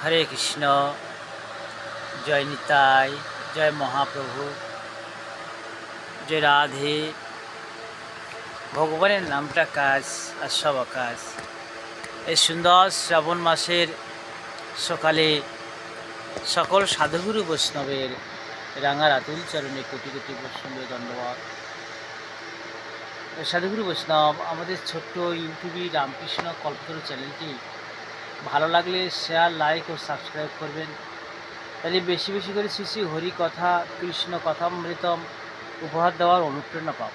হরে কৃষ্ণ, জয় নিতাই, জয় মহাপ্রভু, জয় রাধে। ভগবানের নামটা কাজ আর সব আকাশ। এই সুন্দর শ্রাবণ মাসের সকালে সকল সাধুগুরু বৈষ্ণবের রাঙার আতুল চরণে কোটি কোটি বৈষ্ণবের দণ্ডবাদ। সাধুগুরু বৈষ্ণব, আমাদের ছোট্ট ইউটিউবে রামকৃষ্ণ কল্পতরু চ্যানেলটি ভালো লাগলে শেয়ার, লাইক ও সাবস্ক্রাইব করবেন। তাহলে বেশি বেশি করে শ্রী শ্রী হরি কথা, কৃষ্ণ কথামৃতম উপহার দেওয়ার অনুপ্রেরণা পাব।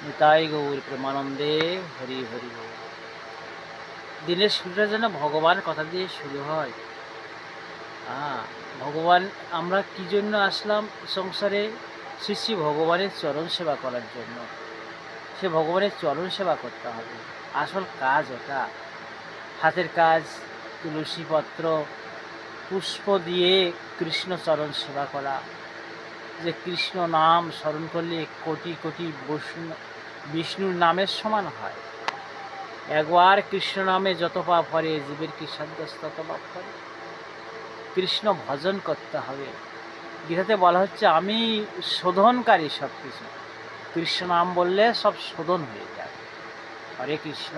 নিতাই গৌর প্রেমানন্দে, হরি হরি গৌর। দিনের শুরুটা যেন ভগবান কথা দিয়ে শুরু হয়। ভগবান, আমরা কি জন্য আসলাম সংসারে? শ্রী শ্রী ভগবানের চরণ সেবা করার জন্য। সে ভগবানের চরণ সেবা করতে হবে, আসল কাজ ওটা। হাতের কাজ, তুলসী পত্র পুষ্প দিয়ে কৃষ্ণ চরণ সেবা করা। যে কৃষ্ণ নাম স্মরণ করলে কোটি কোটি বিষ্ণুর নামের সমান হয়। একবার কৃষ্ণ নামে যত পাপ করে, জীবের কি সাধ্য তত পাপ করে। কৃষ্ণ ভজন করতে হবে। গীতাতে বলা হচ্ছে আমি শোধনকারী সব কিছু। কৃষ্ণ নাম বললে সব শোধন হয়ে যায়। হরে কৃষ্ণ।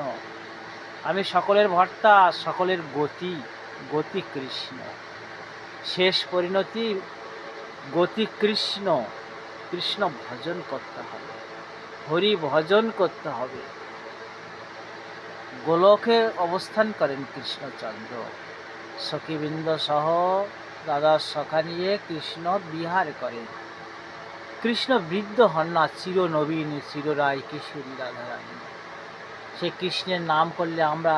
আমি সকলের ভর্তা, সকলের গতি, গতি কৃষ্ণ। শেষ পরিণতি গতি কৃষ্ণ। কৃষ্ণ ভজন করতে হবে, হরি ভজন করতে হবে। গোলকে অবস্থান করেন কৃষ্ণচন্দ্র, সখীবৃন্দ সহ দাদার সখা নিয়ে কৃষ্ণ বিহার করেন। কৃষ্ণ বৃদ্ধ হন না, চির নবীন, চিররায় কিশোরী রাধারানী। সে কৃষ্ণের নাম করলে আমরা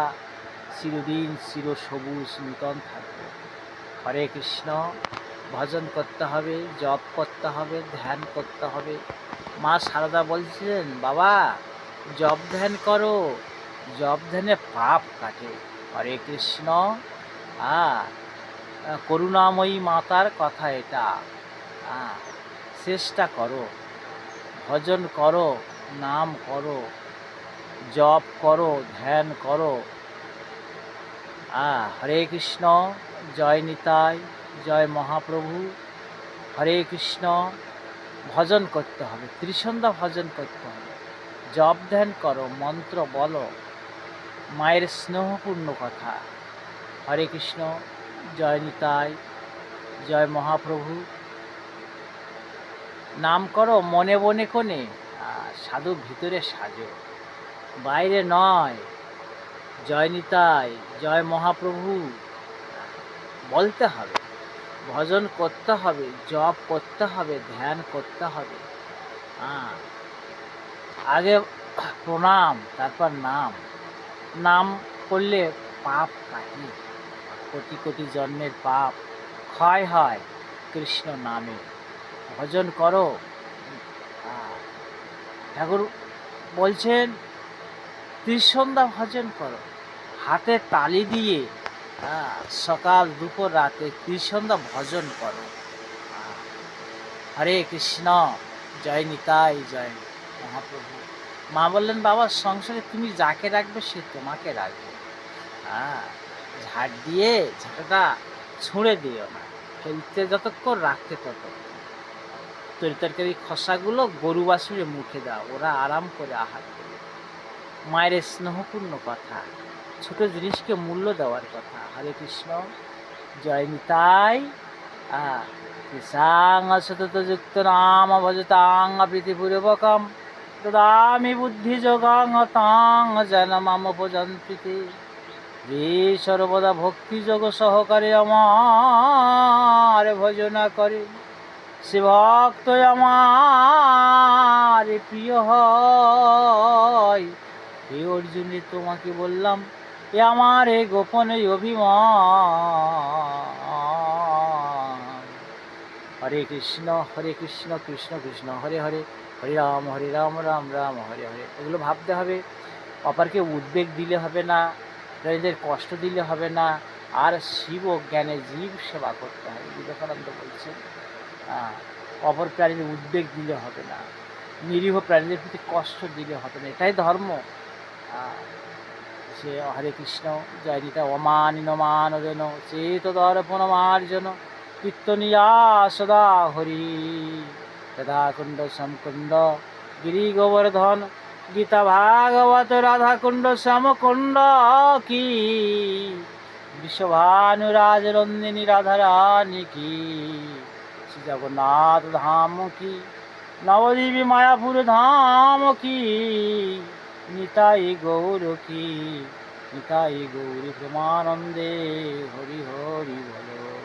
চিরদিন চির সবুজ নূতন থাকব। হরে কৃষ্ণ। ভজন করতে হবে, জপ করতে হবে, ধ্যান করতে হবে। মা সারদা বলছিলেন, বাবা জপ ধ্যান করো, জপ ধ্যানে পাপ কাটে। হরে কৃষ্ণ। করুণাময়ী মাতার কথা এটা। চেষ্টা করো, ভজন করো, নাম করো, জপ করো, ধ্যান করো। হরে কৃষ্ণ। জয় নিতাই, জয় মহাপ্রভু। হরে কৃষ্ণ। ভজন করতে হবে, ত্রিসন্ধ্যা ভজন করতে হবে। জপ ধ্যান করো, মন্ত্র বলো, মায়ের স্নেহপূর্ণ কথা। হরে কৃষ্ণ। জয় নিতাই, জয় মহাপ্রভু। নাম করো মনে বনে কোণে, সাধু ভিতরে সাজো, বাইরে নয়। জয় নিতাই, জয় মহাপ্রভু বলতে হবে, ভজন করতে হবে, জপ করতে হবে, ধ্যান করতে হবে। আগে প্রণাম, তারপর নাম। নাম করলে পাপ কাটে, কোটি কোটি জন্মের পাপ ক্ষয় হয় কৃষ্ণ নামে। ভজন করো। ঠাকুর বলছেন ত্রিসন্ধ্যা ভজন করো, হাতে তালি দিয়ে সকাল দুপুর রাতে ত্রিসন্ধ্যা ভজন করো। হরে কৃষ্ণ। জয় নিতাই, জয় মহাপ্রভু। মা বললেন, বাবা সংসারে তুমি যাকে রাখবে সে তোমাকে রাখবে। ঝাড় দিয়ে ঝাঁটাটা ছুঁড়ে দিও না, ফেলতে যতক্ষণ, রাখতে ততক্ষণ। তরকারি খসাগুলো গরু বাছুরে মুখে দাও, ওরা আরাম করে আহার করবে। মায়ের স্নেহপূর্ণ কথা, ছোট জিনিসকে মূল্য দেওয়ার কথা। হরে কৃষ্ণ। জয় নিতাই। কৃষাং সততযুক্ত নাম ভজতাং প্রীতিপূর্বকম দদামি বুদ্ধি যোগাং তাং যেন মাম ভজন্তি তে। সর্বদা ভক্তি যোগ সহকারে আমার ভজনা করে, সে ভক্ত আমার প্রিয় হয়। হে অর্জুন, তোমাকে বললাম এ আমার এ গোপন অভিমান। হরে কৃষ্ণ, হরে কৃষ্ণ, কৃষ্ণ কৃষ্ণ হরে হরে, হরে রাম, রাম রাম হরে হরে। এগুলো ভাবতে হবে। অপরকে উদ্বেগ দিলে হবে না, নিজেদের কষ্ট দিলে হবে না। আর শিব ও জ্ঞানে জীব সেবা করতে হবে। বিবেকানন্দ বলছেন অপর প্রাণীদের উদ্বেগ দিলে হবে না, নিরীহ প্রাণীদের প্রতি কষ্ট দিলে হবে না। এটাই ধর্ম। সে হরে কৃষ্ণ জয় নিতা অমানিন মানদেন চেত দর্পণ মার্জন কীর্তনিয়া সদা হরি রাধাকুণ্ড সমকুণ্ড গিরি গোবর্ধন গীতা ভাগবত রাধাকুণ্ড শ্যামকুণ্ড কি বিশ্বভানুরাজ নন্দিনী রাধারানী কি শ্রী জগন্নাথ ধাম কি নবদ্বীপী মায়াপুর ধাম কি নিতাই গৌর কি নিতাই গৌরী প্রেমানন্দে হরি হরি বলো।